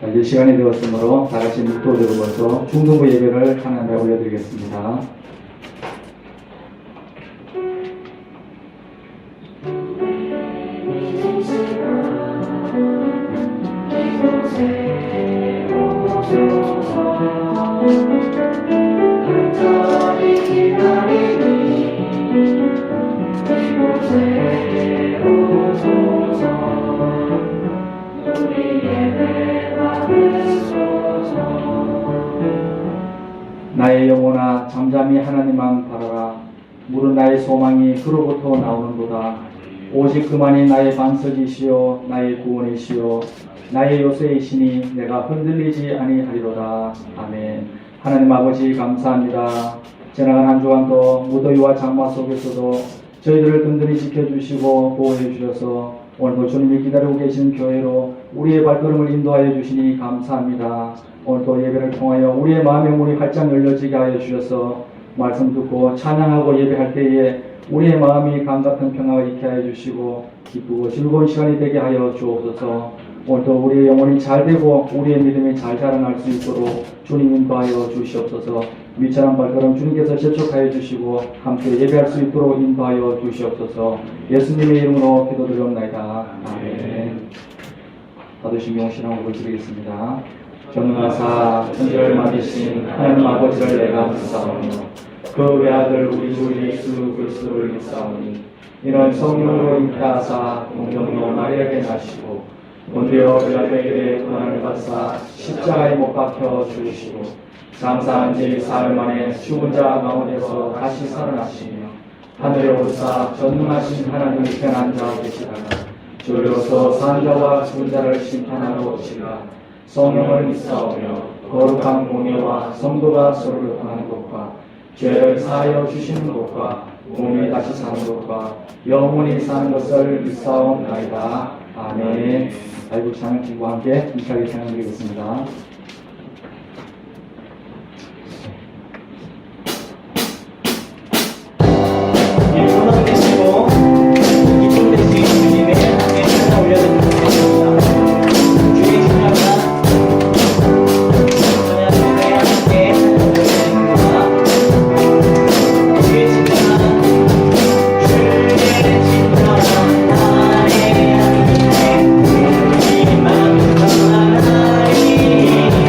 이제 시간이 되었으므로 다 같이 묵도되고서 중등부 예배를 하나님께 올려드리겠습니다. 나의 영혼아 잠잠히 하나님만 바라라. 물은 나의 소망이 그로부터 나오는도다. 오직 그만이 나의 반석이시요 나의 구원이시요 나의 요새이시니 내가 흔들리지 아니하리로다. 아멘. 하나님 아버지 감사합니다. 지나간 한 주간도 무더위와 장마 속에서도 저희들을 든든히 지켜주시고 보호해 주셔서 오늘도 주님이 기다리고 계신 교회로 우리의 발걸음을 인도하여 주시니 감사합니다. 오늘도 예배를 통하여 우리의 마음의 문이 활짝 열려지게 하여 주셔서 말씀 듣고 찬양하고 예배할 때에 우리의 마음이 강같은 평화가 있게 하여 주시고 기쁘고 즐거운 시간이 되게 하여 주옵소서. 오늘도 우리의 영혼이 잘 되고 우리의 믿음이 잘 자라날 수 있도록 주님 인도하여 주시옵소서. 미천한 발걸음 주님께서 재촉하여 주시고 함께 예배할 수 있도록 인도하여 주시옵소서. 예수님의 이름으로 기도드리옵나이다. 아멘. 받으신 용신하고 드리겠습니다. 전능하사 천지를 만드신 하나님 아버지를 내가 믿사오니 그 외아들 우리 주 예수 그리스도를 믿사오니 이는 성령으로 잉태하사 동정녀 마리아에게 나시고 본디오 빌라도에게 고난을 받사 십자가에 못 박혀 죽으시고 장사한 지 사흘 만에 죽은 자 가운데서 다시 살아나시며 하늘에 오르사 전능하신 하나님의 편한 자 계시다가 주로서 산 자와 죽은 자를 심판하러 오시리라. 성령을 믿사오며 거룩한 공예와 성도가 서로를 하는 것과 죄를 사하여 주시는 것과 몸이 다시 사는 것과 영원히 사는 것을 믿사옵나이다. 아멘. 아이고 찬양팀과 함께 인사하게 찬양드리겠습니다. 나의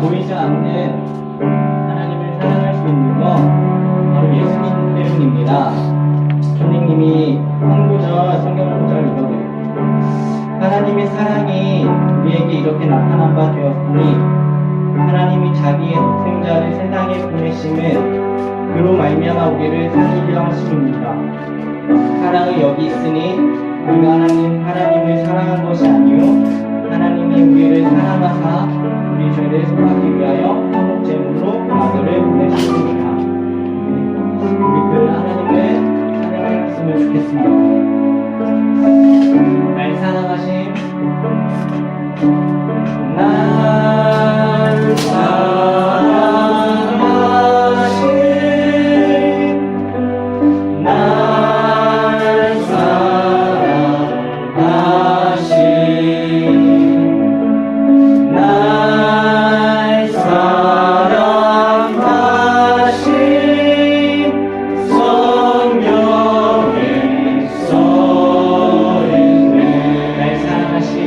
보이지 않는 하나님을 사랑할 수 있는 건 바로 예수님 때문입니다. 선생님이 한 구절 성경 구절 읽어드릴게요. 하나님의 사랑이 우리에게 이렇게 나타난 바 되었으니 하나님이 자기의 독생자를 세상에 보내심은 그로 말미암아 우리를 살리려 하심입니다. 사랑은 여기 있으니 우리가 하나님을 사랑한 것이 아니요 하나님이 우리를 사랑하사 우리 죄를 속하기 위하여 화목제물로 아들을 보내셨습니다. 우리 그 하나님을 사랑했으면 좋겠습니다. 날 사랑하심 날 사랑하심 날 사랑하심 날 사랑하심 성령의 써있네 날 사랑하심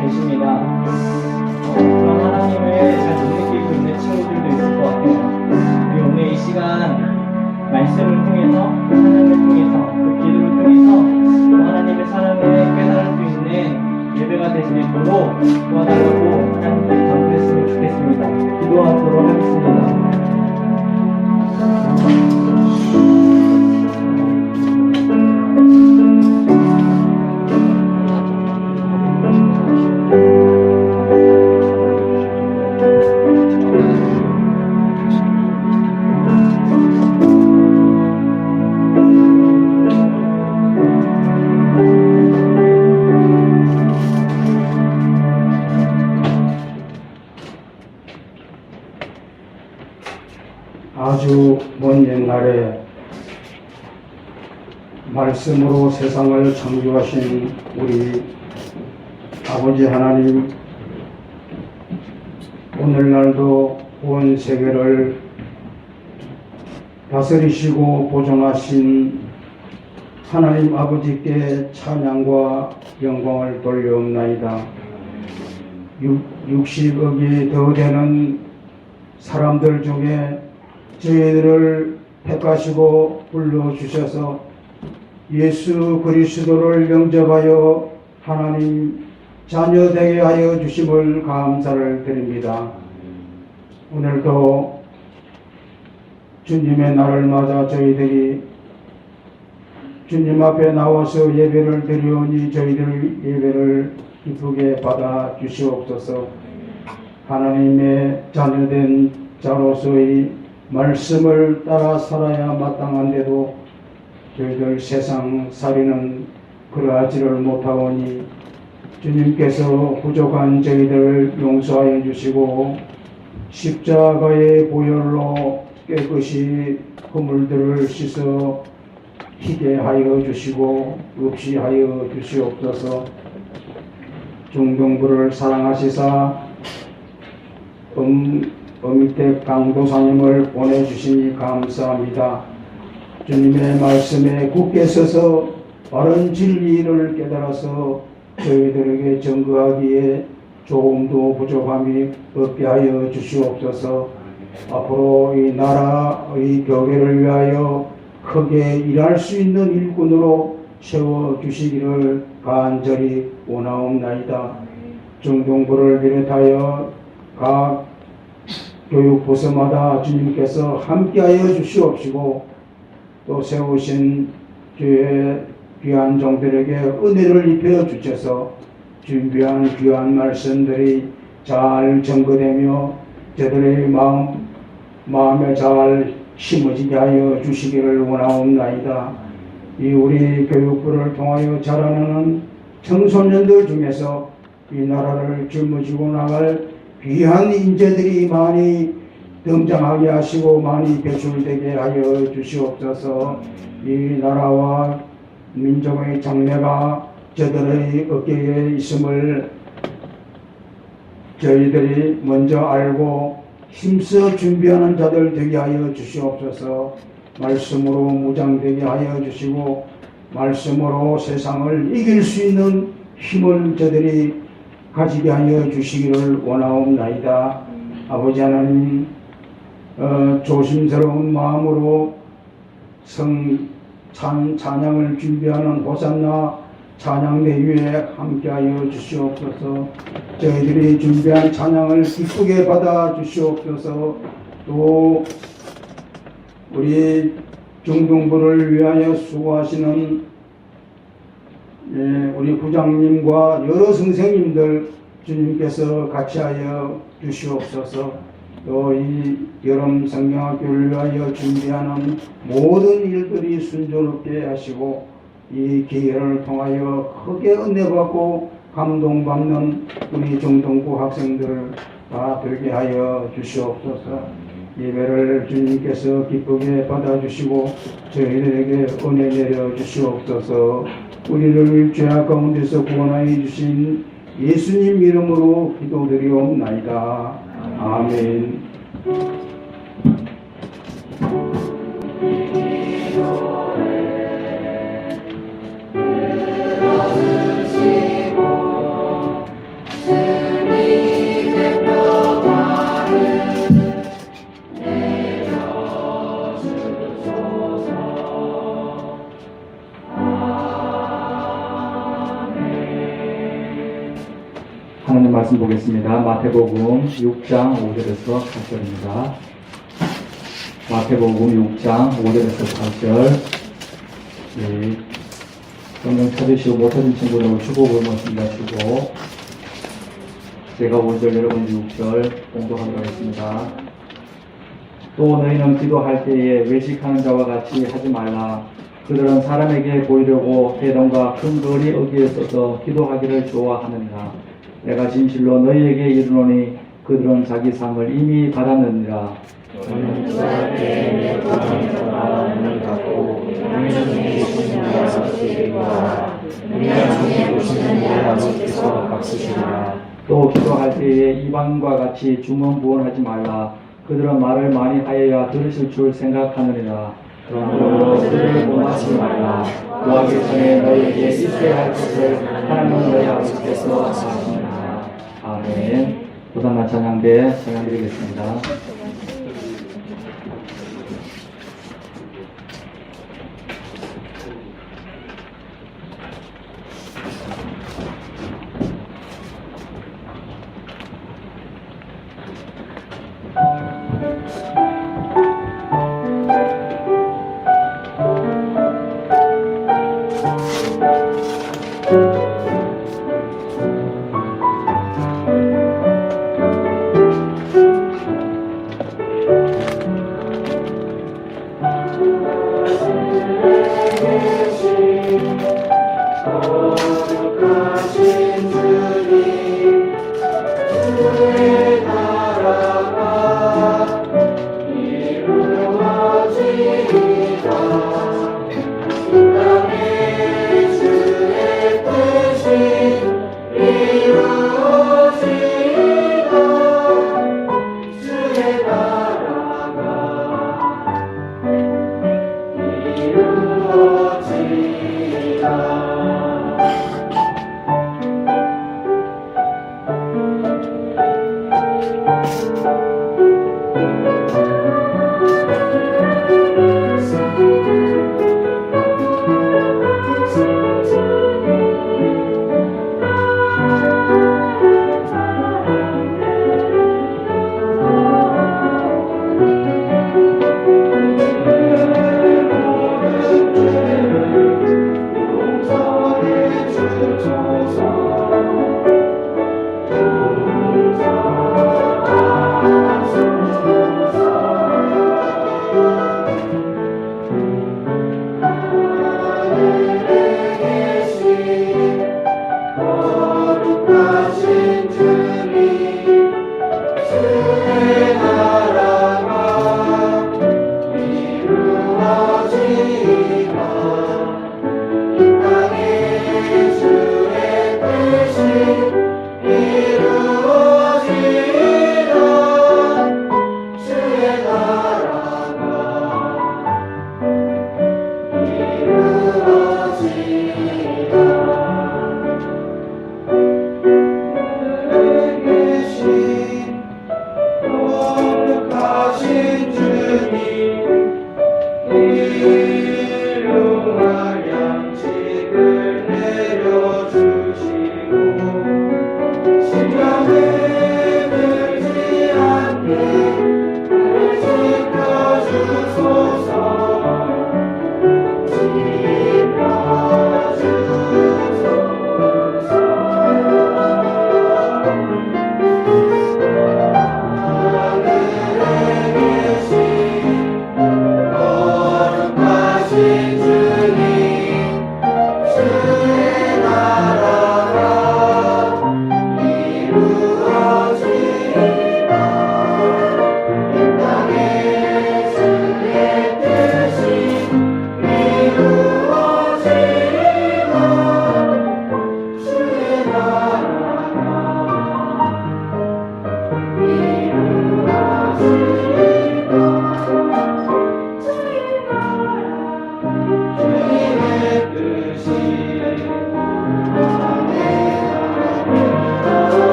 계십니다. 그런 하나님을 잘 못 느끼고 있는 친구들도 있을 것 같아요. 우리 오늘 이 시간 말씀을 통해서, 찬양을 통해서, 그 기도를 통해서 또 하나님의 사랑을 깨달을 수 있는 예배가 되시도록 도와달라고 하나님께 간구했으면 좋겠습니다. 기도하도록 하겠습니다. 아주 먼 옛날에 말씀으로 세상을 창조하신 우리 아버지 하나님, 오늘날도 온 세계를 다스리시고 보존하신 하나님 아버지께 찬양과 영광을 돌려옵나이다. 60억이 더 되는 사람들 중에 저희들을 택하시고 불러주셔서 예수 그리스도를 영접하여 하나님 자녀 되게 하여 주심을 감사를 드립니다. 오늘도 주님의 날을 맞아 저희들이 주님 앞에 나와서 예배를 드리오니 저희들 예배를 기쁘게 받아 주시옵소서. 하나님의 자녀된 자로서의 말씀을 따라 살아야 마땅한데도 저희들 세상 살이는 그러하지를 못하오니 주님께서 부족한 저희들을 용서하여 주시고 십자가의 보혈로 깨끗이 허물들을 씻어 희게 하여 주시고 없이하여 주시옵소서. 중동부를 사랑하시사 어미택 강도사님을 보내주시니 감사합니다. 주님의 말씀에 굳게 서서 바른 진리를 깨달아서 저희들에게 증거하기에 조금도 부족함이 없게 하여 주시옵소서. 앞으로 이 나라의 교회를 위하여 크게 일할 수 있는 일꾼으로 세워주시기를 간절히 원하옵나이다. 중동부를 비롯하여 각 교육부서마다 주님께서 함께하여 주시옵시고 또 세우신 주의 귀한 종들에게 은혜를 입혀 주셔서 준비한 귀한 말씀들이 잘 전거되며 저들의 마음에 잘 심어지게 하여 주시기를 원하옵나이다. 이 우리 교육부를 통하여 자라나는 청소년들 중에서 이 나라를 짊어지고 나갈 귀한 인재들이 많이 등장하게 하시고 많이 배출되게 하여 주시옵소서. 이 나라와 민족의 장래가 저들의 어깨에 있음을 저희들이 먼저 알고 힘써 준비하는 자들 되게 하여 주시옵소서. 말씀으로 무장되게 하여 주시고 말씀으로 세상을 이길 수 있는 힘을 저들이 가지게 하여 주시기를 원하옵나이다. 아버지 하나님, 조심스러운 마음으로 찬양을 준비하는 호산나 찬양대회에 함께하여 주시옵소서. 저희들이 준비한 찬양을 기쁘게 받아 주시옵소서. 또 우리 중동부를 위하여 수고하시는 우리 부장님과 여러 선생님들 주님께서 같이 하여 주시옵소서. 또 이 여름 성경학교를 위하여 준비하는 모든 일들이 순조롭게 하시고 이 기회를 통하여 크게 은혜받고 감동받는 우리 중동부 학생들을 다 되게 하여 주시옵소서. 예배를 주님께서 기쁘게 받아주시고 저희들에게 은혜 내려 주시옵소서. 우리를 죄악 가운데서 구원하여 주신 예수님 이름으로 기도드리옵나이다. 아멘. 하나님 말씀 보겠습니다. 마태복음 6장 5절에서 8절입니다. 마태복음 6장 5절에서 8절. 성경 찾으시고 못 찾은 친구들은 축복을 말씀하시고 제가 5절 여러분들 6절 공독하도록 하겠습니다. 또 너희는 기도할 때에 외식하는 자와 같이 하지 말라. 그들은 사람에게 보이려고 회당과 큰 거리 어귀에 서서 기도하기를 좋아하느니라. 내가 진실로 너희에게 이르노니 그들은 자기 상을 이미 받았느니라. 너희는 기도할 때에 내 방에서나 문을 닫고 너희 중에 계시는 내 아버지께 기도하라. 너희가 중에 보시는 내 아버지께서 값으시리라. 또 기도할 때에 이방인과 같이 중언부언하지 말라. 그들은 말을 많이 하여야 들으실 줄 생각하느니라. 그러므로 그들을 원하지 말라. 구하기 전에 너희에게 있어야 할 것을 하나님 너희 아버지께서 아시느니라. 아멘. 고단한 찬양대 찬양드리겠습니다.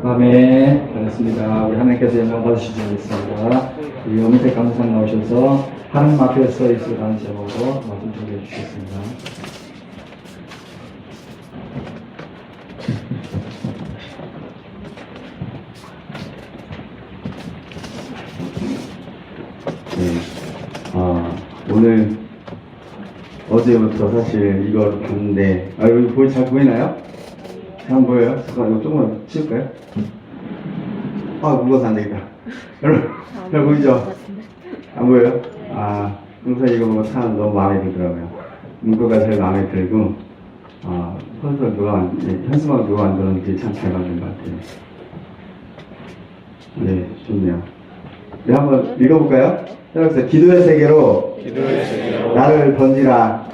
아멘. 반갑습니다. 우리 하나님께서 영광 받으시기 바랍니다. 우리 어미태 강사님 나오셔서 하나님 앞에 서 있으라는 제목으로 말씀 준비해 주시겠습니다. 네. 오늘 어제부터 사실 이걸 봤는데, 여기 잘 보이나요? 잘 안 보여요? 잠깐 이거 조금만 치울까요? 무거워서 안 되겠다. 여러분, 잘 보이죠? 안 보여요? 항상 이거 보고 참 너무 마음에 들더라고요. 문구가 제일 마음에 들고, 현수막 누가 만들었는지 참 잘 만든 것 같아요. 네, 좋네요. 네, 한번 읽어볼까요? 따라서 기도의 세계로 나를 던지라.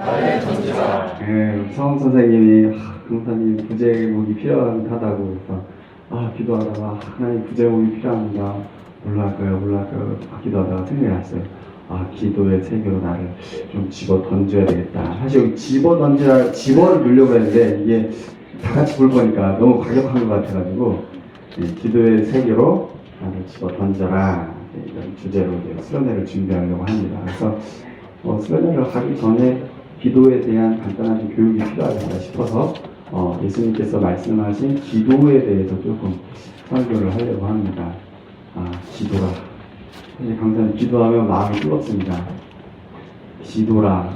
네, 성우 선생님이 강사님 부제목이 필요하다고 해서 기도하다가 하나님 부제목이 필요합니다. 뭘로 할까요? 기도하다가 생각이 났어요. 기도의 세계로 나를 좀 집어 던져야 되겠다. 사실 여기 집어 넣으려고 했는데 이게 다 같이 볼 거니까 너무 과격한 것 같아가지고 기도의 세계로 나를 집어 던져라. 이런 주제로 수련회를 준비하려고 합니다. 그래서 수련회를 가기 전에 기도에 대한 간단한 좀 교육이 필요하겠다 싶어서 예수님께서 말씀하신 기도에 대해서 조금 설교를 하려고 합니다. 기도라. 강사님 기도하면 마음이 뜨겁습니다. 기도라.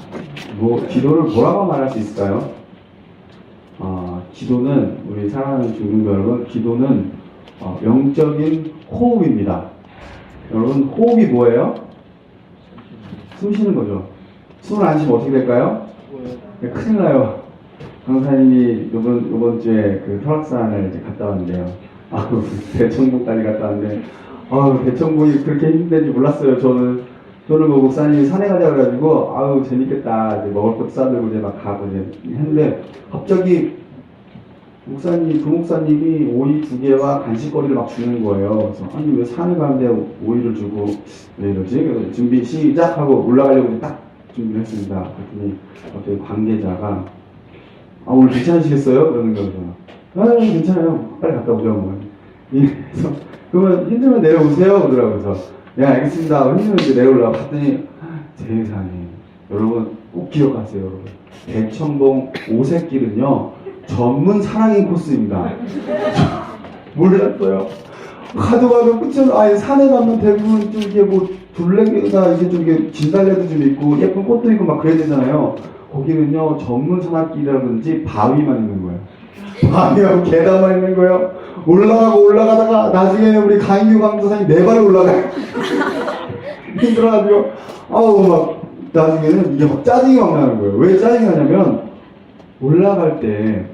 기도를 뭐라고 말할 수 있을까요? 기도는 우리 사랑하는 중국교 여러분, 기도는 영적인 호흡입니다. 여러분, 호흡이 뭐예요? 숨 쉬는 거죠. 숨을 안 쉬면 어떻게 될까요? 큰일 나요. 강사님이 이번 주에 그 설악산을 이제 갔다 왔는데요. 대청봉까지 갔다 왔는데, 대청봉이 그렇게 힘든지 몰랐어요. 저는 뭐 목사님이 산에 가자 그래가지고, 재밌겠다. 이제 먹을 것도 싸들고 이제 막 가고 이제 했는데, 갑자기 부목사님이 오이 2개와 간식거리를 막 주는 거예요. 그래서 왜 산에 가는데 오이를 주고 왜 이러지? 그래서 준비 시작하고 올라가려고 딱 준비를 했습니다. 그랬더니 어떤 관계자가 오늘 괜찮으시겠어요? 그러는 거죠. 괜찮아요. 빨리 갔다 오자고. 그래서 그러면 힘들면 내려오세요. 그러더라고요. 그래서 네 알겠습니다. 힘들면 이제 내려오려고 봤더니 세상에 여러분 꼭 기억하세요. 여러분. 대청봉 오색길은요 전문 사랑인 코스입니다. 몰랐어요. 가도 끝이 산에 가면 대부분 좀 이게 둘레나 이게 좀 이게 진달래도 좀 있고 예쁜 꽃도 있고 막 그래야 되잖아요. 거기는요 전문 산악길이라든지 바위만 있는 거예요. 바위하고 계단만 있는 거예요. 올라가다가 나중에 우리 강인규 강도사님 4발에 올라가요. 힘들어가지고 막 나중에는 이게 막 짜증이 막 나는 거예요. 왜 짜증이 나냐면 올라갈 때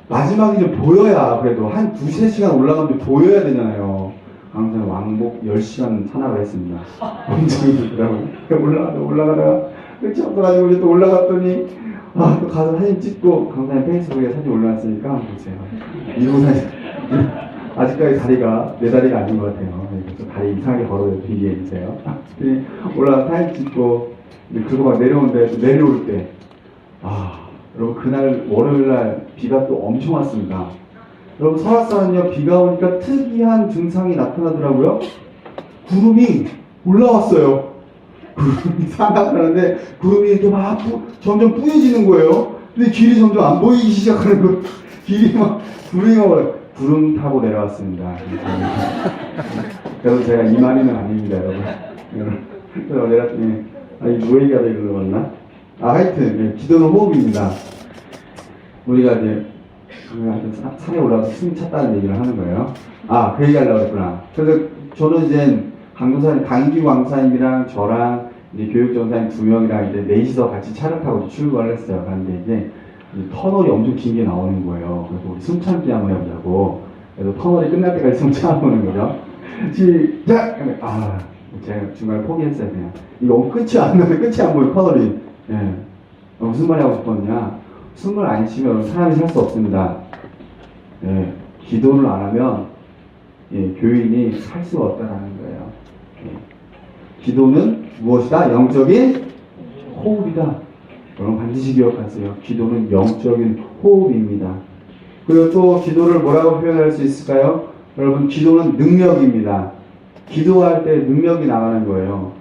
마지막에 좀 보여야 그래도 한 2-3시간 올라가면 보여야 되잖아요. 강사는 왕복 10시간 산악을 했습니다. 엄청 힘들더라고요. 올라가다가 끝이 없어가지고 이제 또 올라갔더니 또 가서 사진 찍고 강사님 페이스북에 사진 올라왔으니까 한번 보세요. 이러고 사진 아직까지 다리가 내 다리가 아닌 것 같아요. 그래서 다리 이상하게 걸어요. 비교해 주세요. 올라가서 사진 찍고 그리고 막 내려오는데 내려올 때 여러분 그날 월요일날 비가 또 엄청 왔습니다. 여러분 설악산은요 비가 오니까 특이한 증상이 나타나더라고요. 구름이 올라왔어요. 구름이 상당하는데 구름이 이렇게 막 점점 뿌얘지는 거예요. 근데 길이 점점 안 보이기 시작하는 거예요. 길이 막 구름 타고 내려왔습니다. 그래서 제가 이만희는 아닙니다, 여러분. 그래서 내가 이 노예가 되는 거 맞나? 하여튼 기도는 호흡입니다. 우리가 이제 산에 올라가서 숨 찼다는 얘기를 하는 거예요. 그 얘기 하려고 했구나. 그래서 저는 이제 강기 왕사님이랑 저랑 이제 교육전사님 2명이랑 이제 4시서 같이 차를 타고 출발을 했어요. 그런데 이제 터널이 엄청 긴 게 나오는 거예요. 그래서 우리 숨 참기 한번 해보자고. 그래서 터널이 끝날 때까지 숨 참아보는 거죠. 시작! 제가 중간에 포기했어요, 그냥. 이거 끝이 안 나면 끝이 안 보여, 터널이. 무슨 말이 하고 싶었냐. 숨을 안 쉬면 사람이 살 수 없습니다. 기도를 안 하면 교인이 살 수가 없다라는 거예요. 기도는 무엇이다? 영적인 호흡이다. 여러분 반드시 기억하세요. 기도는 영적인 호흡입니다. 그리고 또 기도를 뭐라고 표현할 수 있을까요? 여러분 기도는 능력입니다. 기도할 때 능력이 나가는 거예요.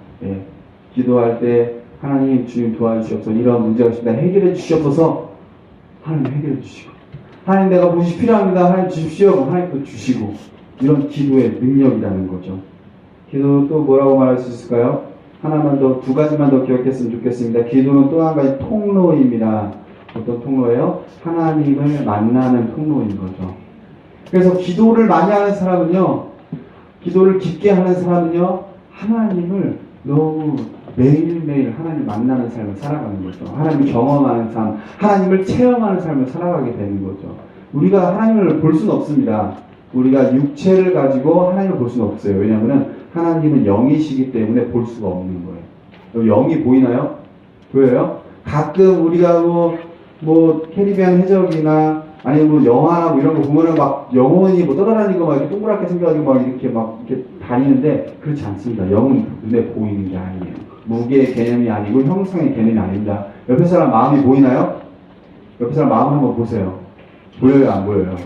기도할 때 하나님 주님 도와주시옵소서 이런 문제가 있습니다. 해결해 주시옵소서. 하나님 해결해 주시고 하나님 내가 무엇이 필요합니다. 하나님 주십시오. 하나님 또 주시고 이런 기도의 능력이라는 거죠. 기도 또 뭐라고 말할 수 있을까요? 하나만 더, 두 가지만 더 기억했으면 좋겠습니다. 기도는 또 한 가지 통로입니다. 어떤 통로예요? 하나님을 만나는 통로인 거죠. 그래서 기도를 많이 하는 사람은요, 기도를 깊게 하는 사람은요, 하나님을 너무 매일매일 하나님 만나는 삶을 살아가는 거죠. 하나님을 경험하는 삶, 하나님을 체험하는 삶을 살아가게 되는 거죠. 우리가 하나님을 볼 수는 없습니다. 우리가 육체를 가지고 하나님을 볼 수는 없어요. 왜냐하면 하나님은 영이시기 때문에 볼 수가 없는 거예요. 영이 보이나요? 보여요? 가끔 우리가 뭐 캐리비안 해적이나 아니면 뭐 영화나 뭐 이런 거 보면은 막 영혼이 뭐 떠다니고 막 이렇게 동그랗게 생겨가지고 막 이렇게 다니는데 그렇지 않습니다. 영은 눈에 보이는 게 아니에요. 무게의 개념이 아니고 형상의 개념이 아닙니다. 옆에 사람 마음이 보이나요? 옆에 사람 마음 한번 보세요. 보여요? 안 보여요?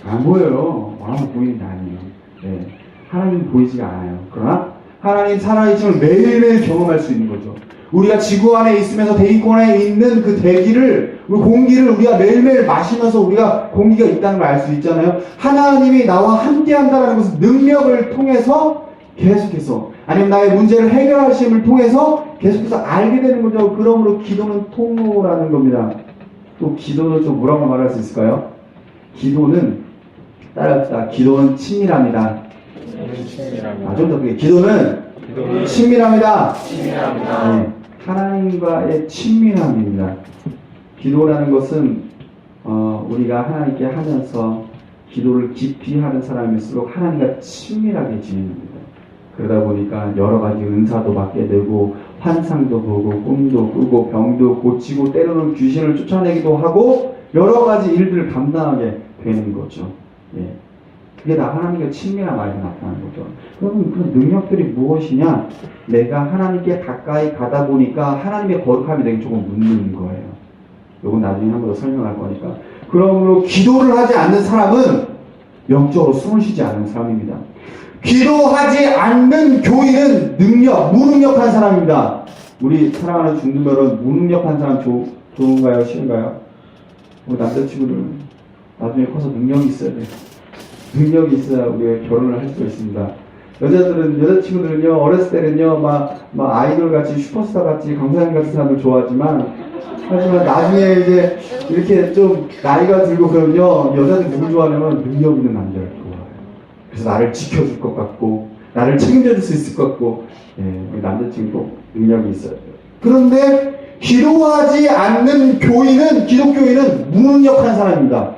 안 보여요. 마음은 보이는 게 아니에요. 네. 하나님은 보이지가 않아요. 그러나 하나님 살아계심을 매일매일 경험할 수 있는 거죠. 우리가 지구 안에 있으면서 대기권에 있는 그 대기를, 공기를 우리가 매일매일 마시면서 우리가 공기가 있다는 걸 알 수 있잖아요. 하나님이 나와 함께 한다는 것은 능력을 통해서 계속해서, 아니면 나의 문제를 해결하심을 통해서 계속해서 알게 되는 거죠. 그러므로 기도는 통로라는 겁니다. 또 기도는 좀 뭐라고 말할 수 있을까요? 기도는, 따라합시다. 기도는 친밀합니다. 좀 더 크게. 기도는 친밀합니다. 네. 하나님과의 친밀함입니다. 기도라는 것은 우리가 하나님께 하면서 기도를 깊이 하는 사람일수록 하나님과 친밀하게 지냅니다. 그러다 보니까 여러 가지 은사도 받게 되고 환상도 보고 꿈도 꾸고 병도 고치고 때로는 귀신을 쫓아내기도 하고 여러 가지 일들을 감당하게 되는 거죠. 예. 그게 다 하나님과 친밀한 말이 나타나는 거죠. 그럼 그 능력들이 무엇이냐? 내가 하나님께 가까이 가다 보니까 하나님의 거룩함이 내게 조금 묻는 거예요. 이건 나중에 한 번 더 설명할 거니까. 그러므로 기도를 하지 않는 사람은 영적으로 숨을 쉬지 않는 사람입니다. 기도하지 않는 교인은 무능력한 사람입니다. 우리 사랑하는 중등별은 무능력한 사람 좋은가요? 싫은가요? 우리 남자친구들 나중에 커서 능력이 있어야 돼요. 능력이 있어야 우리가 결혼을 할 수가 있습니다. 여자친구들은요, 어렸을 때는요, 막 아이돌 같이, 슈퍼스타 같이, 강사님 같은 사람을 좋아하지만, 하지만 나중에 이제 이렇게 좀 나이가 들고 그러면요, 여자들 누구 좋아하냐면 능력 있는 남자를 좋아해요. 그래서 나를 지켜줄 것 같고, 나를 책임져줄 수 있을 것 같고, 우리 남자친구도 능력이 있어요. 그런데 기도하지 않는 기독교인은 무능력한 사람입니다.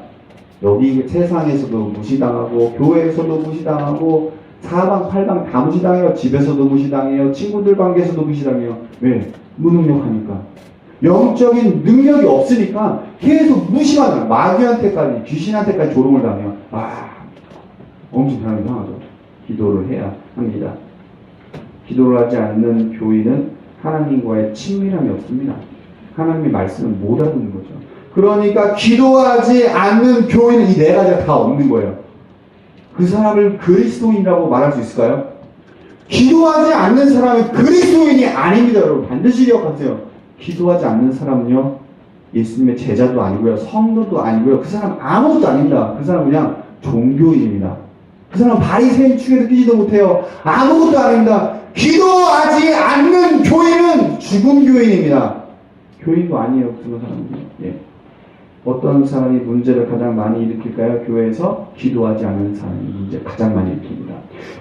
여기 세상에서도 무시당하고 교회에서도 무시당하고 사방팔방 다 무시당해요. 집에서도 무시당해요. 친구들 관계에서도 무시당해요. 왜? 무능력하니까. 영적인 능력이 없으니까 계속 무시만 해요. 마귀한테까지 귀신한테까지 조롱을 당해요. 엄청 사람이 상하죠. 기도를 해야 합니다. 기도를 하지 않는 교인은 하나님과의 친밀함이 없습니다. 하나님의 말씀을 못 알아듣는 거죠. 그러니까 기도하지 않는 교인은 이 네 가지가 다 없는 거예요. 그 사람을 그리스도인이라고 말할 수 있을까요? 기도하지 않는 사람은 그리스도인이 아닙니다. 여러분 반드시 기억하세요. 기도하지 않는 사람은요, 예수님의 제자도 아니고요, 성도도 아니고요, 그 사람 아무것도 아닙니다. 그 사람은 그냥 종교인입니다. 그 사람은 바리새인 축에도 끼지도 못해요. 아무것도 아닙니다. 기도하지 않는 교인은 죽은 교인입니다. 교인도 아니에요. 그런 사람은요. 예. 어떤 사람이 문제를 가장 많이 일으킬까요? 교회에서 기도하지 않는 사람이 문제 가장 많이 일으킵니다.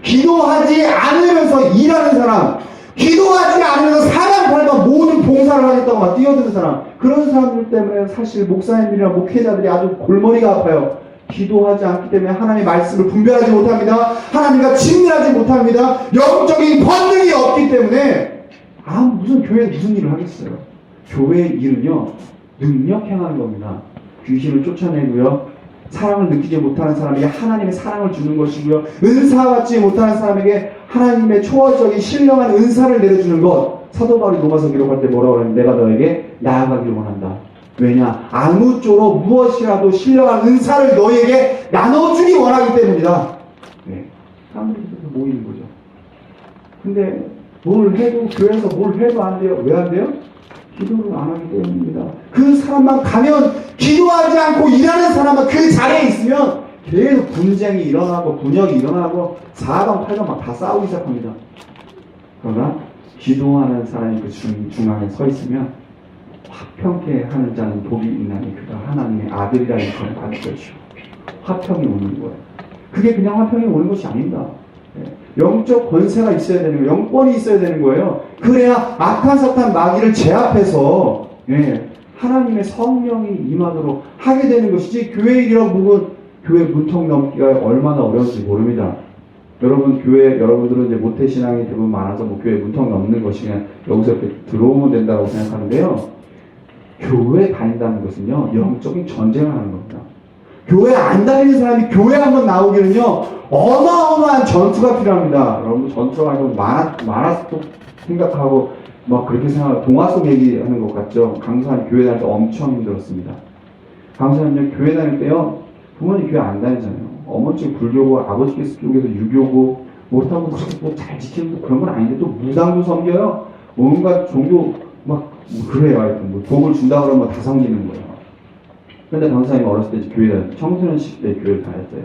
기도하지 않으면서 일하는 사람, 기도하지 않으면서 사랑팔과 모든 봉사를 하겠다고 막 뛰어드는 사람, 그런 사람들 때문에 사실 목사님들이나 목회자들이 아주 골머리가 아파요. 기도하지 않기 때문에 하나님의 말씀을 분별하지 못합니다. 하나님과 친밀하지 못합니다. 영적인 권능이 없기 때문에 무슨 교회에 무슨 일을 하겠어요. 교회의 일은요, 능력 행하는 겁니다. 귀신을 쫓아내고요, 사랑을 느끼지 못하는 사람에게 하나님의 사랑을 주는 것이고요, 은사받지 못하는 사람에게 하나님의 초월적인 신령한 은사를 내려주는 것. 사도 바울이 로마서 기록할 때 뭐라고 하냐면 내가 너에게 나아가기를 원한다. 왜냐? 아무쪼록 무엇이라도 신령한 은사를 너에게 나눠주기 원하기 때문이다. 네. 사람들이 모이는 거죠. 근데 뭘 해도, 교회에서 뭘 해도 안 돼요. 왜 안 돼요? 기도를 안 하기 때문입니다. 그 사람만 가면, 기도하지 않고 일하는 사람만 그 자리에 있으면 계속 분쟁이 일어나고 분열이 일어나고 사방팔방 막 다 싸우기 시작합니다. 그러나 기도하는 사람이 그 중앙에 서 있으면 화평케 하는 자는 복이 있나니 그가 하나님의 아들이라는 것을 받을 것이요. 화평이 오는 거예요. 그게 그냥 화평이 오는 것이 아닙니다. 영적 권세가 있어야 되는 거예요. 영권이 있어야 되는 거예요. 그래야 악한 사탄 마귀를 제압해서 하나님의 성령이 임하도록 하게 되는 것이지, 교회 일이라고 보면 교회 문턱 넘기가 얼마나 어려운지 모릅니다. 여러분, 여러분들은 이제 모태신앙이 대부분 많아서 뭐 교회 문턱 넘는 것이 그냥 여기서 이렇게 들어오면 된다고 생각하는데요. 교회 다닌다는 것은요, 영적인 전쟁을 하는 겁니다. 교회 안 다니는 사람이 교회 한번 나오기는요, 어마어마한 전투가 필요합니다. 여러분, 전투가 아니고 만화 속 생각하고 막 그렇게 생각하고 동화 속 얘기하는 것 같죠? 강사님 교회 다닐 때 엄청 힘들었습니다. 강사님요, 교회 다닐 때요, 부모님 교회 안 다니잖아요. 어머니 쪽 불교고 아버지 쪽에서 유교고 못하고 잘 지키는 그런 건 아닌데 또 무당도 섬겨요. 뭔가 종교 막 그래요. 하여튼 뭐 복을 준다 그러면 다 섬기는 거예요. 근데 강사님이 어렸을 때 교회 청소년식 때 교회를 다녔어요.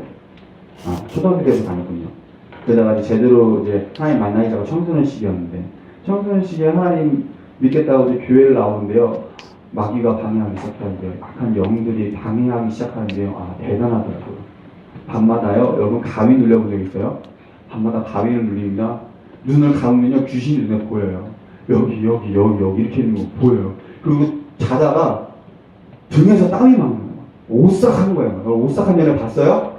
초등학교 때부터 다녔군요. 그러다가 이제 제대로 이제 하나님 만나기 전에 청소년식이었는데, 청소년식에 하나님 믿겠다고 이제 교회를 나오는데요. 마귀가 방해하기 시작하는데요. 악한 영들이 방해하기 시작하는데요. 대단하더라고요. 밤마다요, 여러분 가위 눌려본 적 있어요? 밤마다 가위를 눌립니다. 눈을 감으면요, 귀신이 눈에 보여요. 여기 이렇게 있는 거 보여요. 그리고 자다가 등에서 땀이 막 나요. 오싹한 거예요. 오싹한 연애 봤어요?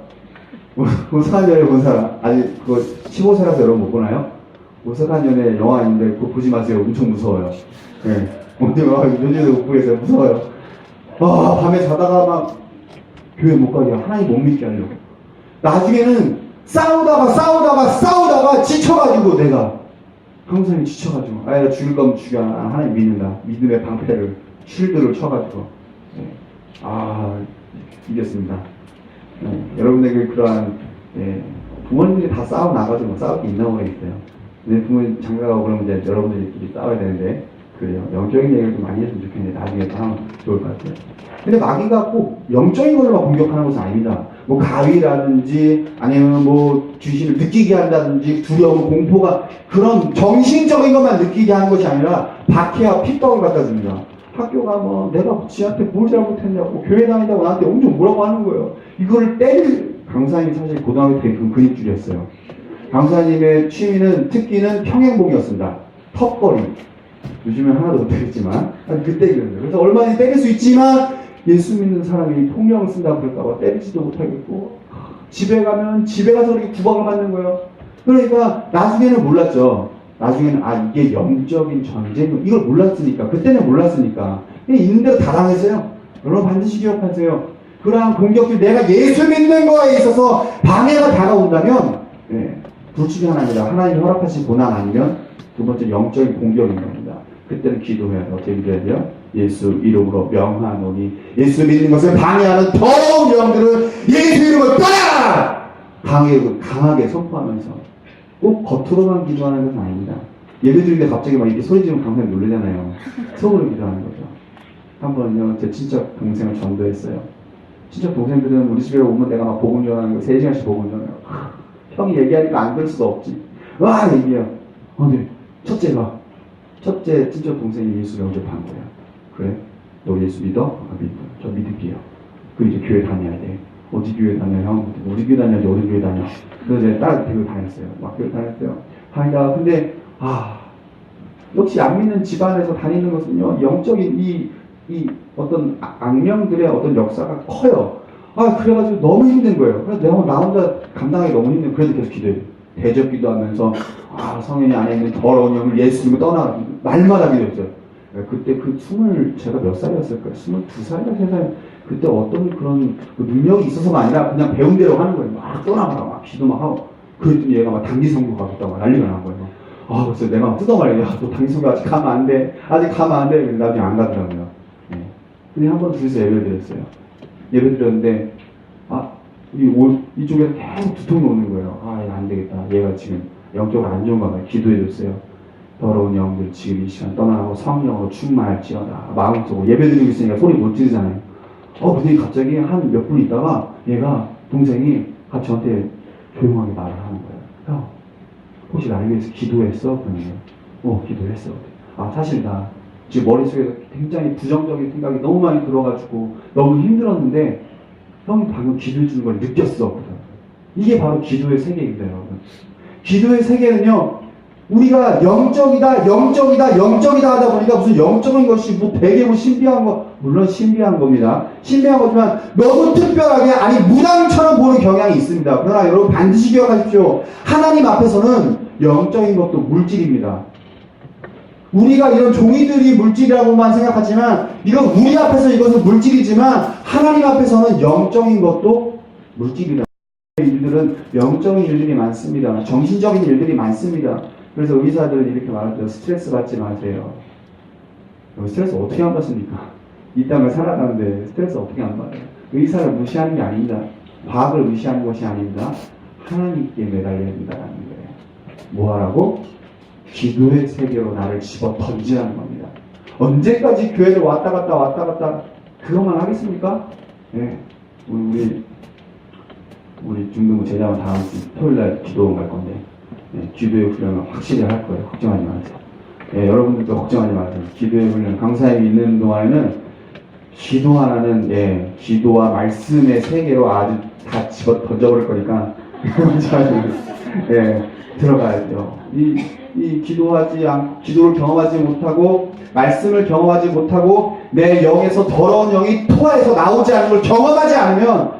오싹한 연애 본 사람? 아직 그거 15세라서 여러분 못 보나요? 오싹한 연애 영화 있는데 그거 보지 마세요. 엄청 무서워요. 요즘에 못 보겠어요. 무서워요. 밤에 자다가 막 교회 못 가게 하나님 못 믿게 하려고. 나중에는 싸우다가 지쳐가지고 내가 항상 지쳐가지고 나 죽일 거면 죽여. 하나님 믿는다. 믿음의 방패를 쉴드를 쳐가지고 이겼습니다. 여러분에게 그러한 부모님들이 다 싸워 나가지고 싸울 게 있나 모르겠어요. 근데 부모님 장가가고 그러면 이제 여러분들끼리 싸워야 되는데 그래요. 영적인 얘기를 좀 많이 했으면 좋겠는데 나중에 또 하면 좋을 것 같아요. 근데 마귀가 꼭 영적인 걸로만 공격하는 것은 아닙니다. 뭐 가위라든지 아니면 뭐 귀신을 느끼게 한다든지 두려움, 공포가 그런 정신적인 것만 느끼게 하는 것이 아니라 박해와 핍박을 갖다 줍니다. 학교가 뭐 내가 지한테 뭘 잘못했냐고 교회 다니다고 나한테 엄청 뭐라고 하는 거예요. 이걸 강사님이 사실 고등학교 때 그 근육줄이었어요. 강사님의 특기는 평행봉이었습니다. 턱걸이. 요즘엔 하나도 못하겠지만 그때 그랬어요. 그래서 얼마든지 때릴 수 있지만 예수 믿는 사람이 폭력을 쓴다고 그럴까봐 때리지도 못하겠고 집에 가서 이렇게 구박을 받는 거예요. 그러니까 나중에는 몰랐죠. 나중에는 이게 영적인 전쟁 이걸 몰랐으니까 그때는 몰랐으니까 있는 대로 다 당했어요. 여러분 반드시 기억하세요. 그러한 공격들 내가 예수 믿는 거에 있어서 방해가 다가온다면 불치기 하나입니다. 하나님 허락하신 고난 아니면 두 번째 영적인 공격인 겁니다. 그때는 기도해야 돼요. 어떻게 기도해야 돼요? 예수 이름으로 명하노니 예수 믿는 것을 방해하는 더러운 영들을 예수 이름으로 떠나! 강하게 선포하면서 꼭 겉으로만 기도하는 것은 아닙니다. 예배 드리는데 갑자기 막 이렇게 소리 지르면 강사님 놀라잖아요. 속으로 기도하는 거죠. 한 번은요, 제 친척 동생을 전도했어요. 친척 동생들은 우리 집에 오면 내가 막 복음 전하는 거 3시간씩 복음 전해요. 형이 얘기하니까 안 들을 수도 없지. 얘기해요. 근데 첫째 친척 동생이 예수를 영접한 거예요. 그래? 너 예수 믿어? 믿어. 저 믿을게요. 이제 교회 다녀야 돼. 어디 교회 다녀, 형? 우리 교회 다녀야지, 어디 교회 다녀? 그래서 제가 딸 데리고 다녔어요. 막 교회 다녔어요. 다니다가, 근데, 역시 안 믿는 집안에서 다니는 것은요, 영적인 이 어떤 악령들의 어떤 역사가 커요. 그래가지고 너무 힘든 거예요. 그래서 내가 나 혼자 감당하기 너무 힘든, 그래도 계속 기도해요. 대접 기도하면서, 성현이 안에 있는 더러운 영을 예수님을 떠나, 날마다 기도했어요. 그때 제가 몇 살이었을까요? 22살이나 3살. 그때 어떤 그런 능력이 있어서가 아니라 그냥 배운 대로 하는 거예요. 막 떠나가라, 막 기도 막 하고. 그랬더니 얘가 막 단기선고 가겠다고 난리가 난 거예요. 그래서 내가 막 뜯어말려. 너 단기선고 아직 가면 안 돼. 아직 가면 안 돼. 나중에 안 가더라고요. 근데 한 번 둘이서 예배를 드렸어요. 예배 드렸는데, 이쪽에서 계속 두통이 오는 거예요. 안 되겠다. 얘가 지금 영적으로 안 좋은가 봐요. 기도해줬어요. 더러운 영들 지금 이 시간 떠나고 성령으로 충만할지어다. 마음속으로 예배드리고 있으니까 소리 못 지르잖아요. 근데 갑자기 한 몇 분 있다가 얘가 동생이 갑자기 저한테 조용하게 말을 하는 거예요. 형, 혹시 나를 위해서 기도했어? 그러면 기도했어. 사실 나 지금 머릿속에서 굉장히 부정적인 생각이 너무 많이 들어가지고 너무 힘들었는데 형이 방금 기도해 주는 걸 느꼈어. 이게 바로 기도의 세계입니다, 여러분. 기도의 세계는요, 우리가 영적이다 하다 보니까 무슨 영적인 것이 되게 신비한 거, 물론 신비한 겁니다. 신비한 거지만 너무 특별하게, 무당처럼 보는 경향이 있습니다. 그러나 여러분 반드시 기억하십시오. 하나님 앞에서는 영적인 것도 물질입니다. 우리가 이런 종이들이 물질이라고만 생각하지만, 이건 우리 앞에서 이것은 물질이지만, 하나님 앞에서는 영적인 것도 물질이다. 일들은 영적인 일들이 많습니다. 정신적인 일들이 많습니다. 그래서 의사들은 이렇게 말하죠. 스트레스 받지 마세요. 스트레스 어떻게 안 받습니까? 이 땅을 살아가는데 스트레스 어떻게 안 받아요? 의사를 무시하는 게 아닙니다. 과학을 무시하는 것이 아닙니다. 하나님께 매달려야 된다는 거예요. 뭐 하라고? 기도의 세계로 나를 집어 던지라는 겁니다. 언제까지 교회를 왔다 갔다 그것만 하겠습니까? 네. 우리 중등부 제자만 다음 주 토요일날 기도원 갈 건데, 기도의 훈련을 확실히 할 거예요. 걱정하지 마세요. 여러분들도 걱정하지 마세요. 기도의 훈련, 강사님이 있는 동안에는 기도 하나는, 기도와 말씀의 세계로 아주 다 집어 던져버릴 거니까, 들어가야죠. 이 기도를 경험하지 못하고, 말씀을 경험하지 못하고, 내 영에서 더러운 영이 토하에서 나오지 않는 걸 경험하지 않으면,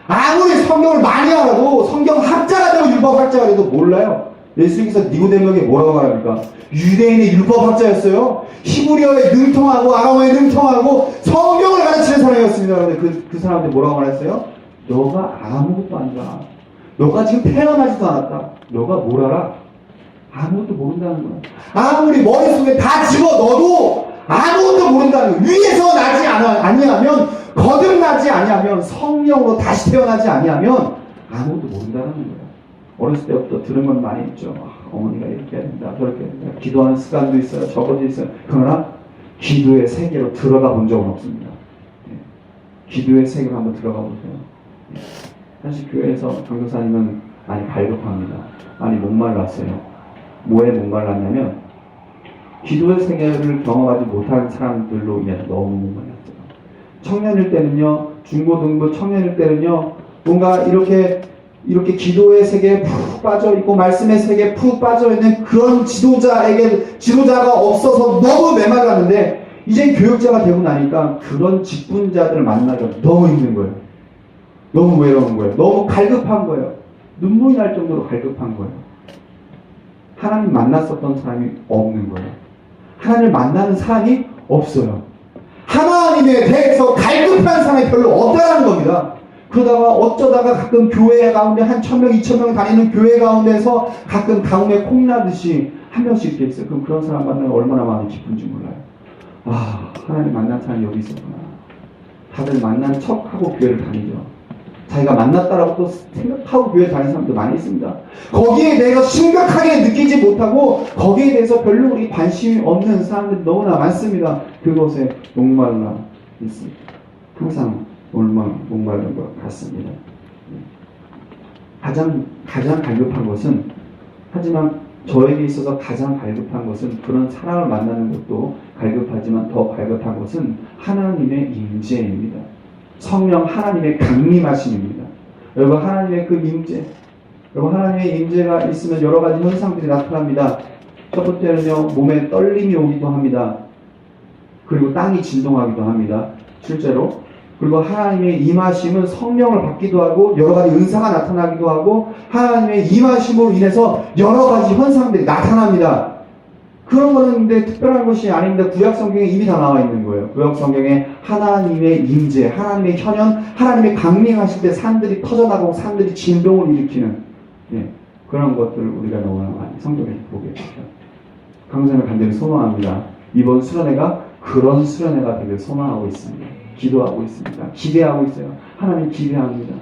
아무리 성경을 많이 알아도, 성경 학자가 되고 율법 학자가 돼도 몰라요. 예수님께서 니고데모에게 뭐라고 말합니까? 유대인의 율법 학자였어요. 히브리어에 능통하고 아람어에 능통하고 성경을 가르치는 사람이었습니다. 그런데 그 사람한테 뭐라고 말했어요? 너가 아무것도 아니다. 너가 지금 태어나지도 않았다. 너가 뭘 알아? 아무것도 모른다는 거야. 아무리 머릿속에 다 집어넣어도 아무것도 모른다는 거야. 위에서 나지 아니하면, 거듭나지 아니하면, 성령으로 다시 태어나지 아니하면 아무것도 모른다는 거예요. 어렸을 때부터 들은 건 많이 있죠. 어머니가 이렇게 해야 된다, 저렇게 해야 된다. 기도하는 습관도 있어요. 적어도 있어요. 그러나 기도의 세계로 들어가 본 적은 없습니다. 기도의 세계로 한번 들어가 보세요. 사실 교회에서 강도사님은 많이 갈급합니다. 많이 목말랐어요. 뭐에 목말랐냐면 기도의 세계를 경험하지 못한 사람들로 인해서 너무 목말랐어요. 청년일 때는요, 중고등부 청년일 때는요, 뭔가 이렇게 기도의 세계에 푹 빠져있고 말씀의 세계에 푹 빠져있는 그런 지도자가 없어서 너무 메말랐는데, 이제 교육자가 되고 나니까 그런 직분자들을 만나기가 너무 힘든 거예요. 너무 외로운 거예요. 너무 갈급한 거예요. 눈물이 날 정도로 갈급한 거예요. 하나님 만났었던 사람이 없는 거예요. 하나님을 만나는 사람이 없어요. 하나님에 대해서 갈급한 사람이 별로 없다는 겁니다. 그러다가 어쩌다가 가끔 교회 가운데 한 1000명, 2000명 다니는 교회 가운데서 가끔 가뭄에 콩나듯이 한 명씩 이렇게 있어요. 그럼 그런 사람 만나면 얼마나 마음이 기쁜지 몰라요. 하나님 만난 사람이 여기 있었구나. 다들 만난 척하고 교회를 다니죠. 자기가 만났다라고 또 생각하고 교회 다니는 사람도 많이 있습니다. 거기에 대해서 심각하게 느끼지 못하고 거기에 대해서 별로 우리 관심이 없는 사람들이 너무나 많습니다. 그것에 목말라 있습니다. 항상 목마른 것 같습니다. 가장 갈급한 것은, 하지만 저에게 있어서 가장 갈급한 것은, 그런 사람을 만나는 것도 갈급하지만 더 갈급한 것은 하나님의 임재입니다. 성령 하나님의 강림하심입니다. 여러분, 하나님의 그 임재, 여러분, 하나님의 임재가 있으면 여러 가지 현상들이 나타납니다. 첫 번째는요, 몸에 떨림이 오기도 합니다. 그리고 땅이 진동하기도 합니다. 실제로. 그리고 하나님의 임하심은 성령을 받기도 하고 여러 가지 은사가 나타나기도 하고, 하나님의 임하심으로 인해서 여러 가지 현상들이 나타납니다. 그런 거는 근데 특별한 것이 아닙니다. 구약 성경에 이미 다 나와 있는 거예요. 구약 성경에 하나님의 임재, 하나님의 현현, 하나님의 강림하실 때 산들이 터져나가고 산들이 진동을 일으키는, 그런 것들을 우리가 너무나 많이 성경에서 보게 되죠. 강사님을 간절히 소망합니다. 이번 수련회가 그런 수련회가 되길 소망하고 있습니다. 기도하고 있습니다. 기대하고 있어요. 하나님 기대합니다.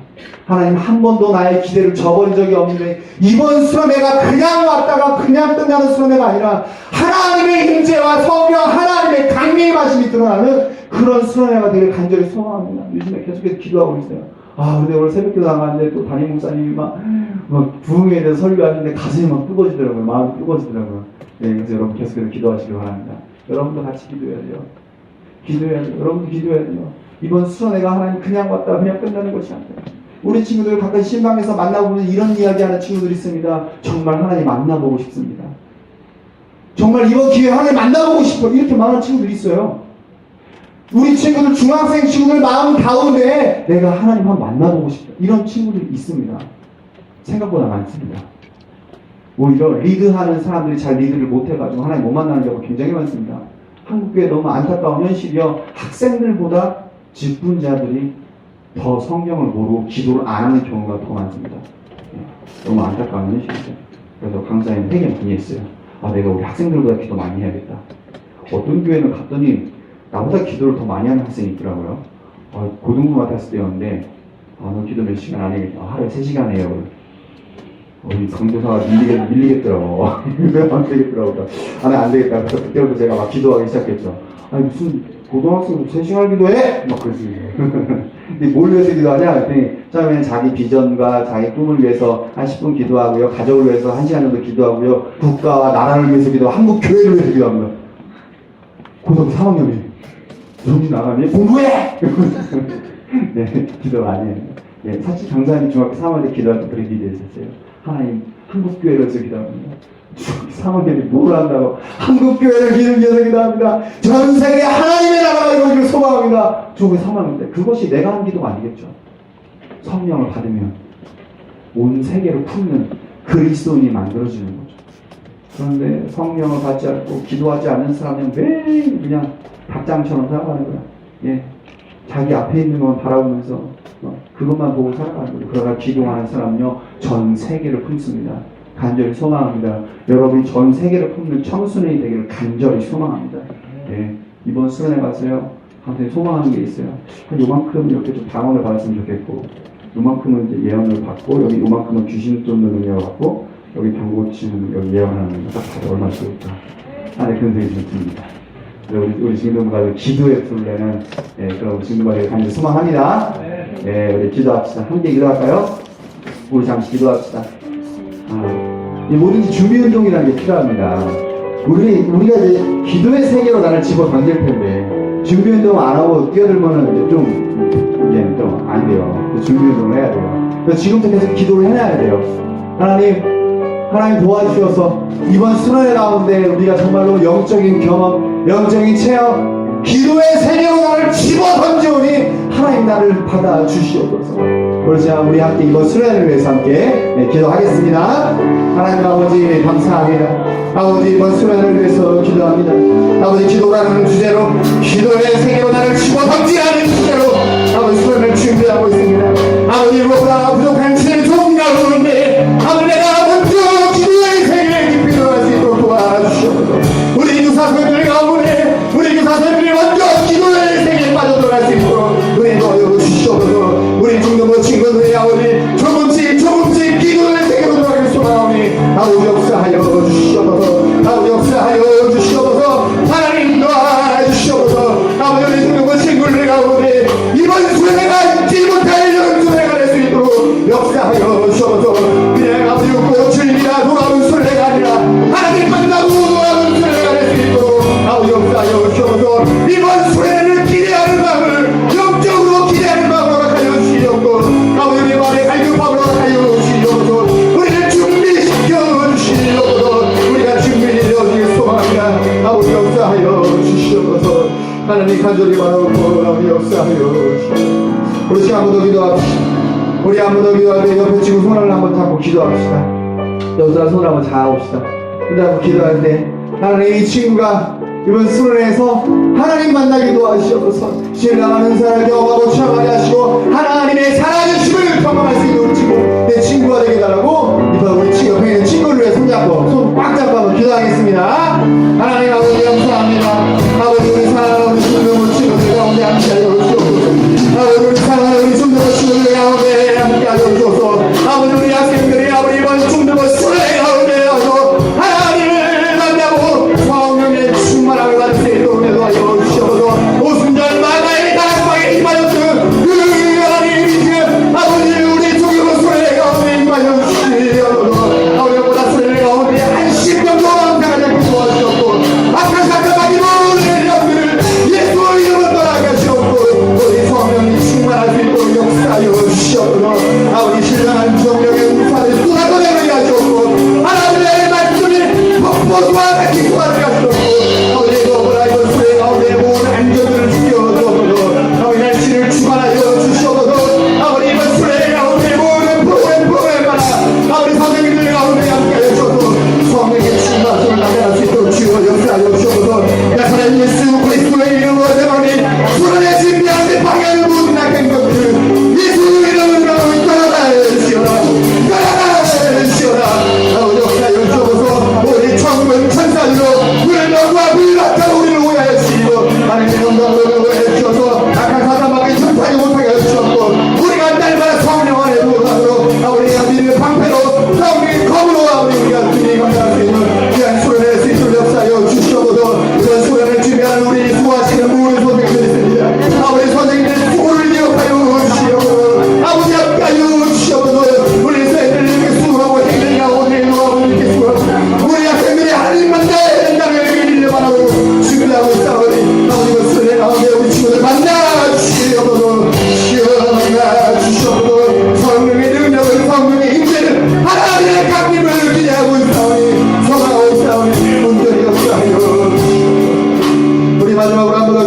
하나님 한 번도 나의 기대를 저버린 적이 없는데 이번 수련회가 그냥 왔다가 그냥 끝나는 수련회가 아니라 하나님의 임재와 성령 하나님의 강림의 말씀이 드러나는 그런 수련회가 되길 간절히 소망합니다. 요즘에 계속해서 기도하고 있어요. 근데 오늘 새벽기도 나갔는데 또 담임 목사님이 막 부흥에 대해서 설교하시는데 가슴이 막 뜨거워지더라고요. 마음이 뜨거워지더라고요. 네, 그래서 여러분 계속해서 기도하시길 바랍니다. 여러분도 같이 기도해야 돼요. 기도해야 돼요. 여러분도 기도해야 돼요. 이번 수련회가 하나님 그냥 왔다 그냥 끝나는 것이 아니라 우리 친구들 가끔 신방에서 만나보면 이런 이야기하는 친구들이 있습니다. 정말 하나님 만나보고 싶습니다. 정말 이번 기회에 하나님 만나보고 싶어. 이렇게 많은 친구들이 있어요. 우리 친구들 중학생 친구들 마음 가운데 내가 하나님 한번 만나보고 싶다. 이런 친구들이 있습니다. 생각보다 많습니다. 오히려 리드하는 사람들이 잘 리드를 못해가지고 하나님 못 만나는 경우가 굉장히 많습니다. 한국교회 너무 안타까운 현실이요. 학생들보다 직분자들이 더 성경을 모르고 기도를 안 하는 경우가 더 많습니다. 너무 안타까운 현실이죠. 그래서 강사님 회개 많이 했어요. 내가 우리 학생들보다 기도 많이 해야겠다. 어떤 교회는 갔더니 나보다 기도를 더 많이 하는 학생이 있더라고요. 고등부 맡았을 때였는데 너 기도 몇 시간 안 해야겠다. 하루에 3시간 해요. 우리 강도사가 밀리겠더라고. 안 되겠더라고. 안 되겠다. 그래서 그때부터 제가 막 기도하기 시작했죠. 무슨 고등학생 3시간 기도해? 막 그랬어요. 근데 뭘 위해서 기도하냐? 그랬더니 처음에는 자기 비전과 자기 꿈을 위해서 한 10분 기도하고요. 가족을 위해서 1시간 정도 기도하고요. 국가와 나라를 위해서 기도하고 한국 교회를 위해서 기도합니다. 고등학교 3학년이 정신 나가니 공부해! 네, 기도 많이 해요. 예, 사실 강사님 중학교 3학년 때 기도할 때 그렇게 기도했었어요. 하나님, 한국교회를 위해서 기도합니다. 중학교 3학년이 뭘 한다고 한국교회를 위해서 기도합니다. 전 세계 하나님의 나라가 이루어지길 소망합니다. 중학교 3학년 때 그것이 내가 한 기도가 아니겠죠. 성령을 받으면 온 세계를 품는 그리스도인이 만들어지는 거죠. 그런데 성령을 받지 않고 기도하지 않는 사람은 매일 그냥 닭장처럼 살아가는 거야. 예, 자기 앞에 있는 것만 바라보면서 그것만 보고 살아가는 거예요. 그러나 기도하는 사람은요, 전 세계를 품습니다. 간절히 소망합니다. 여러분이 전 세계를 품는 청순이 되기를 간절히 소망합니다. 예, 이번 수련회 가서요, 간절히 소망하는 게 있어요. 한 요만큼 이렇게 좀 방언을 받았으면 좋겠고, 요만큼은 이제 예언을 받고, 여기 요만큼은 귀신 쫓는 능력을 받고, 여기 병 고치는 여기 예언하는 거 딱 봐도 얼마나 좋을까. 안에 그런 생각이 좀 듭니다. 우리 증동가들 기도의 둘레는 그럼 우리 증동가들 간절히 소망합니다. 우리 기도합시다. 함께 기도할까요? 우리 잠시 기도합시다. 이 뭐든지 준비운동이라는 게 필요합니다. 우리가 이제 기도의 세계로 나를 집어 던질 텐데 준비운동 안 하고 뛰어들면은 이제 이제는 좀 안 돼요. 준비운동을 해야 돼요. 그래서 지금부터 계속 기도를 해놔야 돼요. 하나님 도와주셔서 이번 수련회 가운데 우리가 정말로 영적인 경험, 영적인 체험, 기도의 세계로 나를 집어 던지오니 하나님 나를 받아 주시옵소서. 그러자 우리 함께 이번 수련회를 위해서 함께 기도하겠습니다. 하나님 아버지 감사합니다. 아버지 이번 수련회를 위해서 기도합니다. 아버지 기도라는 주제로 기도의 세계로 나를 집어 던지라는 주제로 아버지 수련회를 준비하고 있습니다. 아버지 무엇보다 부족한 제 좋은 가운데 아버지 내가 먼저 기도의 세계에 깊이 들어갈 수 있도록 도와주시옵소서. 우리 유사생들 가운데 우리 유사생들이 먼저 기도의 세계에 빠져들어갈 수 있도록 우리 도와주시옵소서. 우리 중동부 친구들이 아버지 조금씩 기도의 세계로 들어가길 소망하오니 아버지 역사하여 주시옵소서. 아버지 역사하여 주시옵소서. 하나님 도와주시옵소서. 아버지 우리 중동부 친구들 가운데 이번 수련회가 잊지 못할 이런 수련회가 될 수 있도록 역사하여 주시옵소서. 그냥 아버지 꽃을이라 돌아온 수련회가 아니라 하나님 만나고 돌아온 수련회가 될 수 있도록 아버지 역사하여 주시옵소서. 이번 수련회를 기대하는 마음을 영적으로 기대하는 마음으로 하여 주시옵고 아버지 우리 마음에 갈급함으로 하여 주시옵소서. 우리를 준비시켜 주시옵소서. 우리가 준비되어지길 소망합니다. 아버지 역사하여 주시옵소서. 하나님 간절히 바라옵고 아버지 역사하여 주시옵소서. 우리 시간 한번 더 기도합시다. 우리 한번 더 기도할 때 옆에 친구 손을 한번 잡고 기도합시다. 여기서 손을 한번 잡읍시다. 그다음 기도할 때 하나님 이 친구가 이번 수련회에서 하나님 만나게 도와주시옵소서. 신랑하는 사랑을 경험하고 체험하게 하시고 하나님의 살아계심을 경험할 수 있는 친구 내 친구가 되게 달라고 이번 우리 옆에 있는 친구를 위해 손잡고 손 꽉 잡고 한번 기도하겠습니다. 하나님 아버지 감사합니다. 아버지 우리 사랑하는 우리 친구들 가운데 함께하여 주시옵소서.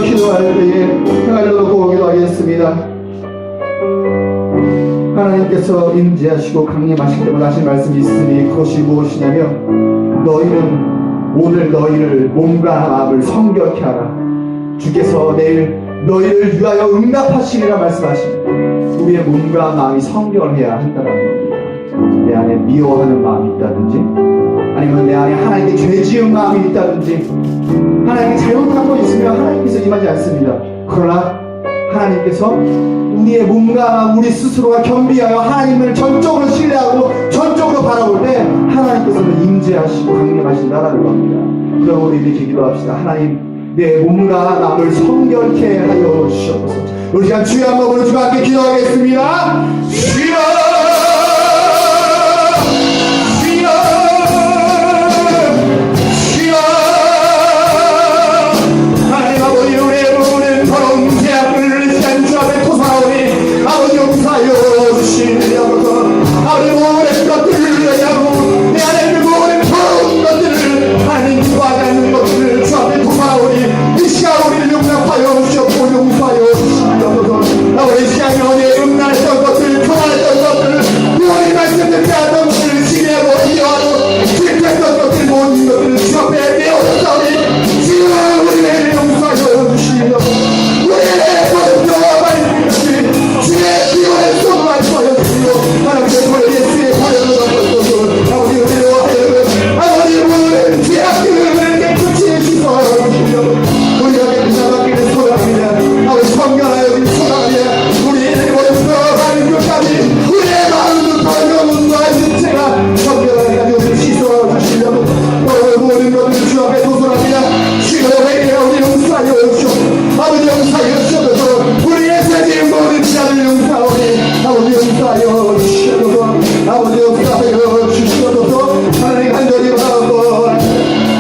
기도할 때에 행하여 놓고 기도하겠습니다. 하나님께서 임재하시고 강림하실 때마다 하신 말씀이 있으니 그것이 무엇이냐면 너희는 오늘 너희를 몸과 마음을 성결케 하라. 주께서 내일 너희를 위하여 응답하시리라 말씀하십니다. 우리의 몸과 마음이 성결해야 한다는 겁니다. 내 안에 미워하는 마음이 있다든지 아니면 내 안에 하나님께 죄지은 마음이 있다든지 하나님께 잘못한 거 있으면 하나님께서 임하지 않습니다. 그러나 하나님께서 우리의 몸과 우리 스스로가 겸비하여 하나님을 전적으로 신뢰하고 전적으로 바라볼 때 하나님께서는 임재하시고 강림하신다라는 겁니다. 그럼 우리 이렇게 기도합시다. 하나님 내 몸과 마음을 성결케 하여 주시옵소서. 우리 시간 주여 한번 부르주와 함께 기도하겠습니다. 주여 주여 주여 하나님 아버지 우리의 모든 더러운 죄악들을 시간 주 앞에 토사오니 아버지 용서하여 주시옵소서. 아버지 모든 것들을 얘기하고 내 안에 있는 모든 더러운 것들을 하나님 기도하지 않는 것들을 주 앞에 토사오니 이 시간 우리를 용납하여 주시옵고 용서하여 주시옵소서. 아버지 시간이 어디에 음란했던 것들 교만했던 것들 무언이 말씀드리지 않던 것들을 지내고 이해하고 실패했던 것들 모든 것들을 주 앞에 내어놓사오니 주여 우리를 용서하여 주시옵소서. 우리의 모든 죄와 말씀같이 주의 기도의 손을 하여 주시옵소서. 하나님의 보혈 예수의 보혈로 덮어주소서. 아버지 우리로 하여금 아버지 모든 죄악들을 깨끗이 씻어주시옵소서. 우리가 깨끗이 받기를 소원합니다. 아버지 성결하여 소원합니다. 우리의 모습으로 하는 것까지 우리의 마음부터 영혼과 육체가 성결하게 가지고 우리를 씻어주시려고 모든 것들을 주 앞에 도전합니다. 주여 회개하여 우리 용서하여 주시옵소서. 아버지 용서하여 주시옵소서. 우리의 죄진 모든 자를 용서하오니 아버지 용서하여 주시옵소서. 아버지 용서하여 주시옵소서. 하나님 간절히 바라고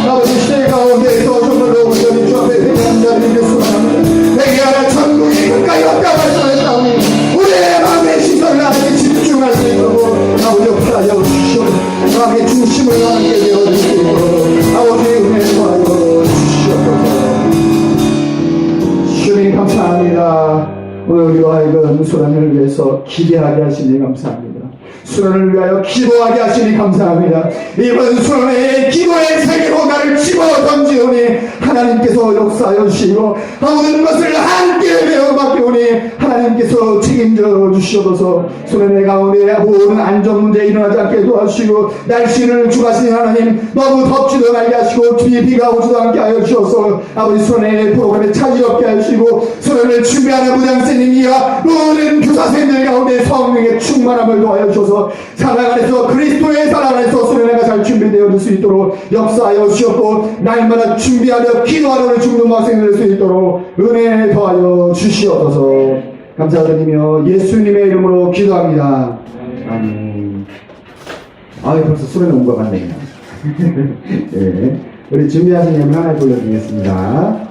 아버지 시대 가운데에서 정말로 온전히 주 앞에 회개하는 자를 소원합니다. 회개하라 천국이 가까이 왔다 말씀했사오니 우리의 마음의 시선을 하나님께 집중할 수 있도록 아버지 용서하여 주시옵소서. 마음의 중심을 하나님께 내어드릴 수 있도록 아버지 은혜 더하여 주시옵소서. 주님 감사합니다. 오늘 우리와 하여금 수련을 위해서 기대하게 하시니 감사합니다. 수련을 위하여 기도하게 하시니 감사합니다. 이번 수련의 기도의 세계로 나를 집어 던지오니 하나님께서 역사하여 주시고 모든 것을 함께 배워 맡기오니 하나님께서 책임져 주시옵소서. 수련의 가운데 모든 안전 문제 일어나지 않게 도와주시고 날씨를 주가시는 하나님 너무 덥지도 말게 하시고 비가 오지도 않게 하여 주셔서 아버지 수련의 프로그램에 차질 없게 하시고 수련을 준비하는 부장선생님이와 모든 교사선생님들 가운데 성령의 충만함을 도와여 주셔서 사랑 안에서 그리스도의 사랑 안에서 수련회가 잘 준비되어 수 있도록 역사하여 주시옵고 날마다 준비하며 기도하러 죽는 학생이 될 수 있도록 은혜 더하여 주시옵소서. 감사드리며 예수님의 이름으로 기도합니다. 아멘. 벌써 수련회 온 것 같네요. 네. 우리 준비하신 예물 하나 돌려드리겠습니다.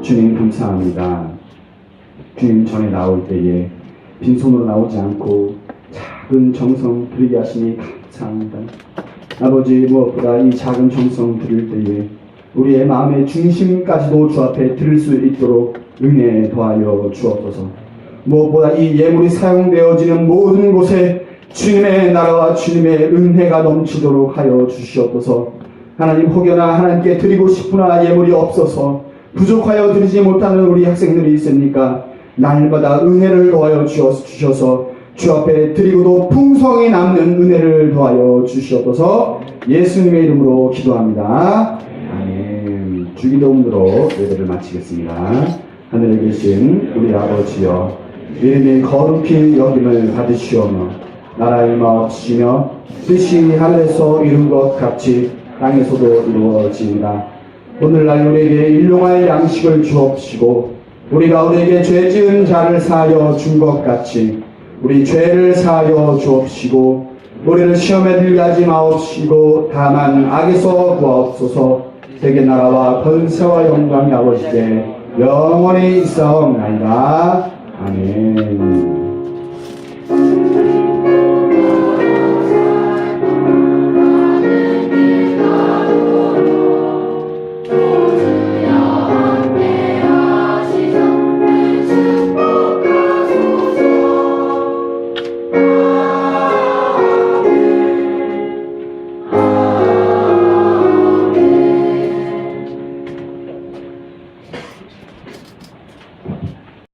주님 감사합니다. 주님 전에 나올 때에 빈손으로 나오지 않고 작은 정성 드리게 하시니 감사합니다. 아버지, 무엇보다 이 작은 정성 드릴 때에 우리의 마음의 중심까지도 주 앞에 드릴 수 있도록 은혜 더하여 주옵소서. 무엇보다 이 예물이 사용되어지는 모든 곳에 주님의 나라와 주님의 은혜가 넘치도록 하여 주시옵소서. 하나님, 혹여나 하나님께 드리고 싶으나 예물이 없어서 부족하여 드리지 못하는 우리 학생들이 있습니까? 날마다 은혜를 더하여 주셔서 주 앞에 드리고도 풍성히 남는 은혜를 더하여 주시옵소서. 예수님의 이름으로 기도합니다. 아멘. 주기도문으로 예배를 마치겠습니다. 하늘에 계신 우리 아버지여, 이름이 거룩히 여김을 받으시오며 나라의 임하옵시며 뜻이 하늘에서 이룬 것 같이 땅에서도 이루어지이다. 오늘날 우리에게 일용할 양식을 주옵시고 우리가 우리에게 죄 지은 자를 사하여 준 것 같이 우리 죄를 사하여 주옵시고 우리를 시험에 들게 하지 마옵시고 다만 악에서 구하옵소서. 세계 나라와 권세와 영광이 아버지께 영원히 있사옵나이다. 아멘.